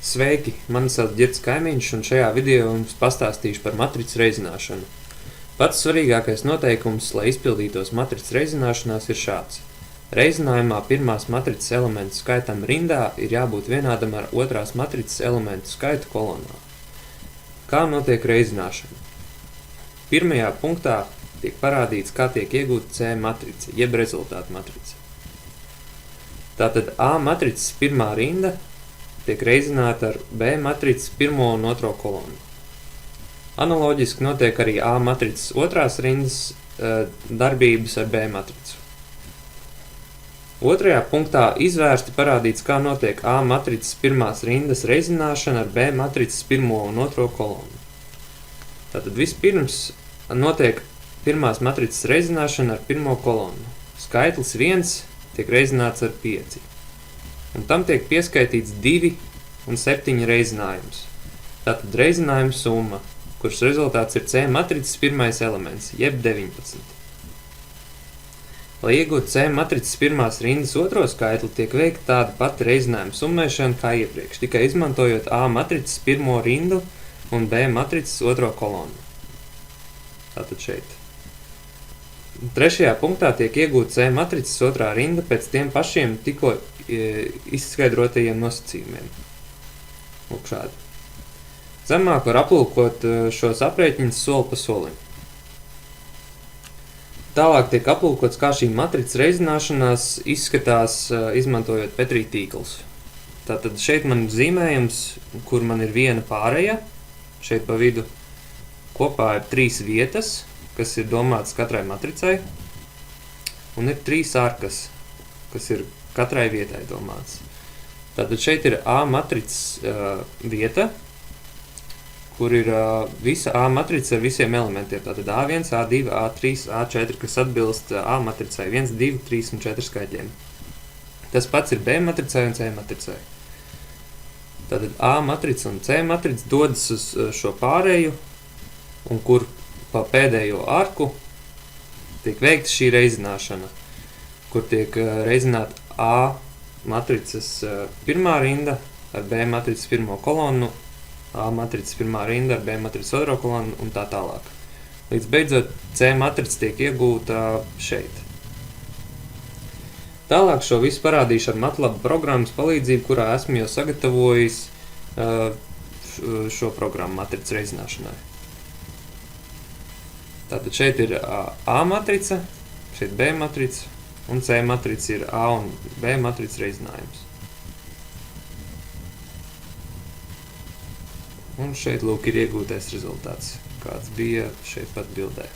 Sveiki, mani sauc Ģirds Kaimiņš, un šajā video jums pastāstīšu par matricas reizināšanu. Pats svarīgākais noteikums, lai izpildītos matricas reizināšanās, ir šāds. Reizinājumā pirmās matricas elementu skaitam rindā ir jābūt vienādam ar otrās matricas elementu skaitu kolonā. Kā notiek reizināšana? Pirmajā punktā tiek parādīts, kā tiek iegūta C matrica, jeb rezultātu matrica. Tātad A matricas pirmā rinda tiek reizināta ar B matricas pirmo un otro kolonu. Analoģiski notiek arī A matricas otrās rindas darbības ar B matricu. Otrajā punktā izvērsti parādīts, kā notiek A matricas pirmās rindas reizināšana ar B matricas pirmo un otro kolonu. Tātad vispirms notiek pirmās matricas reizināšana ar pirmo kolonu. Skaitlis 1 tiek reizināts ar 5. Un tam tiek pieskaitīts 2 un 7 reizinājums. Tātad reizinājuma summa, kuras rezultāts ir C matricas pirmais elements, jeb 19. Lai iegūtu C matricas pirmās rindas otro skaitli, tiek veikta tāda pati reizinājuma summēšana kā iepriekš, tikai izmantojot A matricas pirmo rindu un B matricas otro kolonu. Tātad šeit. Trešajā punktā tiek iegūta C matricas otrā rinda pēc tiem pašiem tikko izskaidrotajiem nosacījumiem. Lūk šādi. Zemāk var aplūkot šos aprēķinus soli pa solim. Tālāk tiek aplūkots, kā šī matricas reizināšanās izskatās, izmantojot Petri tīklus. Tātad šeit man ir zīmējums, kur man ir viena pāreja, šeit pa vidu kopā ir 3 vietas, kas ir domātas katrai matricai, un ir 3 arkas, kas ir katrai vietai domāts. Tātad šeit ir A matricas vieta, kur ir visa A matrica ar visiem elementiem. Tātad A1, A2, A3, A4, kas atbilst A matricai 1, 2, 3 un 4 skaitļiem. Tas pats ir B matricai un C matricai. Tātad A matrica un C matrica dodas uz šo pārēju, un kur pa pēdējo arku tiek veikta šī reizināšana, kur tiek reizināta A matricas pirmā rinda ar B matricas pirmo kolonu, A matricas pirmā rinda ar B matricas otro kolonu un tā tālāk. Līdz beidzot C matrica tiek iegūta šeit. Tālāk šo visu parādīšu ar MATLAB programmas palīdzību, kurā esmu jau sagatavojis šo programmu matricas reizināšanai. Tātad šeit ir A matrica, šeit B matrica, un C matrica ir A un B matrica reizinājums. Un šeit lūk ir iegūtais rezultāts, kāds bija šeit pat bildē.